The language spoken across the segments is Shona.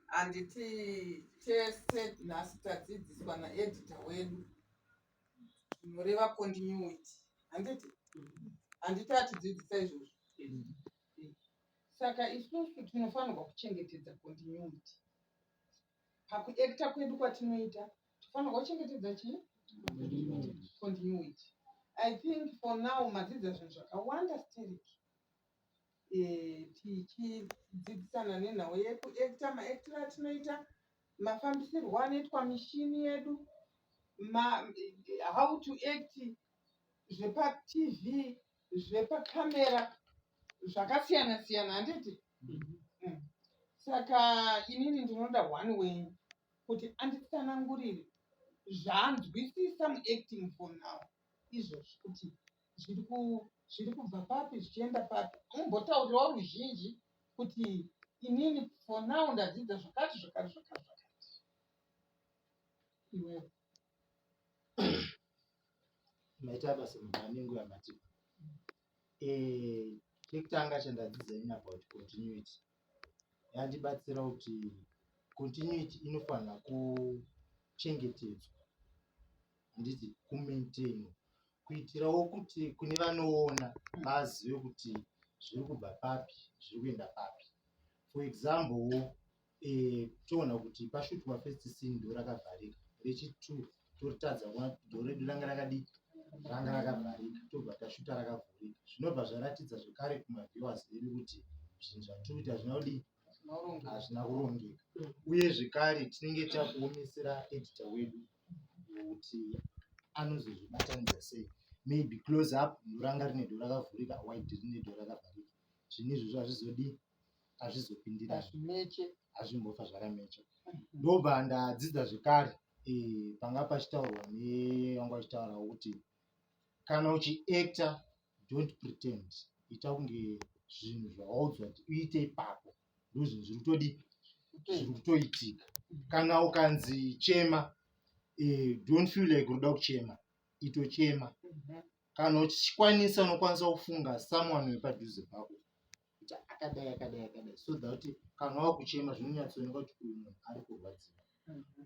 handiti tese nhasi tadzidziswa naedita wedu zvinoreva continuity. Handiti atidzidzisa izvozvo. Saka isusu tinofanirwa kuchengetedza continuity pakuekta kwedu kwatinoita. Tofanirwa kuchengetedza chii? Continuity. I think for now madzidza zvinhu zvakawanda stereki tichidzidzisana nenhau yekuekta, maektiro atinoita, mafambisirwo anoitwa mishini yedu, how to act zvepatv, zvepakamera, zvakasiyana siyana. Handiti? Saka inini ndinoda one wenyu kuti anditsanangurire zvaanzwisisa muacting for now izvozvo, kuti zviri kubva papi zvichienda papi. Umbotaurirawo ruzhinji kuti inini for now ndadzidza zvakati zvakati zvakati zvakati. Iwewe maita basa mumanengo yamatipa chekutanga chandadzidza ina about continuity yandibatsira kuti continuity inofanira kuchengetedzwa, handiti kumaintainwa, kuitirawo kuti kune vanoona vazive kuti zviri kubva papi zviri kuenda papi. For example, toona kuti pashutwa first scene ndo rakavharika, rechi2 toritadza kuona ndo redu ranga rakavharika, tobva tashuta rakavhurika. Zvinobva zvaratidza zvekare kumaviewers vedu kuti zvinhu zvatiri kuita hazvina kurongeka. Uye zvekare tinenge takuomesera editor wedu kuti anozozvibatanidza sei. Maybe close up ndo ranga rine ndo rakavhurika, wide rine ndo rakavharika. Zvinhu izvozvo hazvizopindirana, hazvimbofa zvakamecha. Ndobva ndadzidza zvekare panga pachitaurwa nevanga vachitaurawo kuti kana uchiacta don't pretend, ita kunge zvinhu zvawaudzwa kuti uite ipapo ndo zvinhu zviri kutoitika. Kana ukanzi chema, don't feel like unoda kuchema, itochema. Kana uchikwanisa unokwanisa kufunga someone wepadhuze pako kuti akadai, so that kana wakuchema zvinonyatsooneka kuti uyu munhu ari kurwadziwa.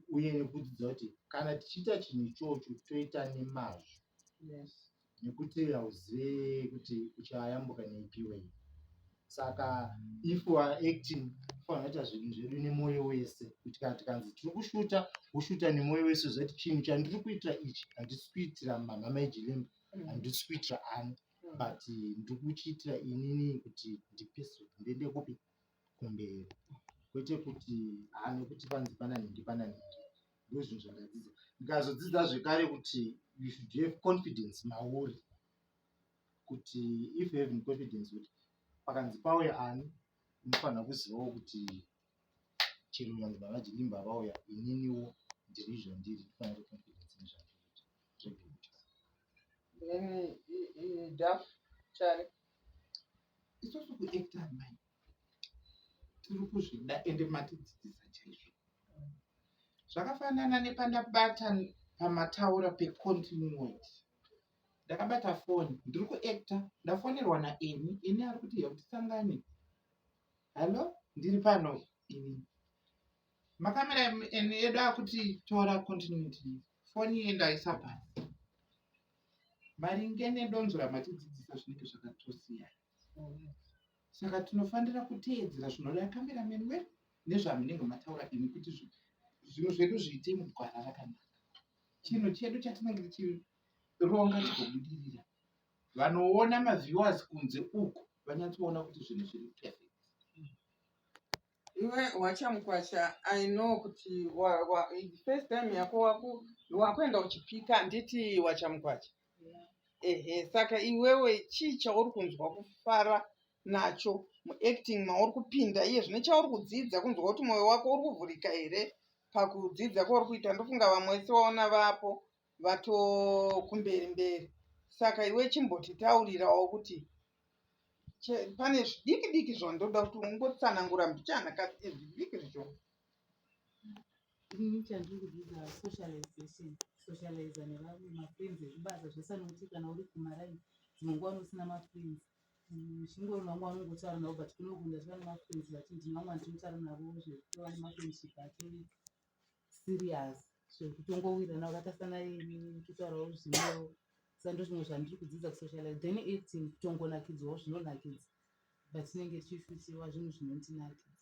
Uye nekudzidza kuti kana tichiita chinhu ichocho toita nemazvo, nekuti hauzive kuti uchayambuka neipi way. Saka if we are acting tofanira kuita zvinhu zvedu nemwoyo wese, kuti kana tikanzi tiri kushuta woshuta nemwoyo wese, zvati chinhu chandiri kuitira ichi handisi kuitira mamhama ejilemba, handisi kuitira ani, but ndiri kuchiitira inini kuti ndipesu ndende kupi kumberi, kwete kuti nekuti panzi pananhingi. Ndo zvinhu zvandadzidza. Ndikazodzidza zvekare kuti you should have confidence mauri, kuti if you have confidence kuti pakanzi pauya ani unofanira kuzivawo kuti chero vanhu vavajilimba vauya ininiwo ndiri zvandiri, tofanira confidence nezvandiri. Then daf chari isusu kuacta mai tiri kuzvida ende matidzidzisa chaizvo. Zvakafanana nepandabata pamataura pecontinuity. Ndakabata foni ndiri kuacta, ndafonerwa naeni ari kuti kuti tisangane. Halo, ndiri pano ini. Makamera edu akuti tora continuity, foni yendaisa pasi. Maringe nedonzo ramatidzidzisa zvinenge zvakatosiyana. Saka tinofanira kuteedzera zvinoda kamerameni wedu nezvamunenge mataura imi kuti zvinhu zvedu zviite mugwara rakanaka. Chinhu chedu chatinenge tichironga chikobudirira. Vanoona maviewers kunze uku vanyatsoona kuti zvinhu zviri perfect. Iwe wachamukwasha, I know kuti first time yako wakwenda uchipika, handiti wachamukwasha. Saka iwewe chii chauri kunzwa kufara nacho muacting mauri kupinda iye zvine chauri kudzidza, kunzwa kuti mwoyo wako uri kuvhurika here pakudzidza kwauri kuita? Ndofunga vamwe vese waona vapo vatokumberi mberi. Saka iwe chimbotitaurirawo kuti pane zvidiki diki zvandoda kuti ungotsanangura mbichana kasi zvidiki zvicho. Inini chandiri kudzidza socialization, socializa nevamwe mafriends ekubasa zvese, nokuti kana uri kumaraini dzimwe nguva usina mafriends, chingori mamwe anongotaura navo but kunogunda tiva nemafriends vachinji mamwe andinotaura navo zvekuva nemafriendship ake serious zvekutongowira navo vakatasana totaurawo zvimwewo saka ndo zvimwe zvandiri kudzidza kusocialize then acting kutongonakidzwawo zvinonakidza but tinenge tichifitiwa zvinhu zvinondinakidza.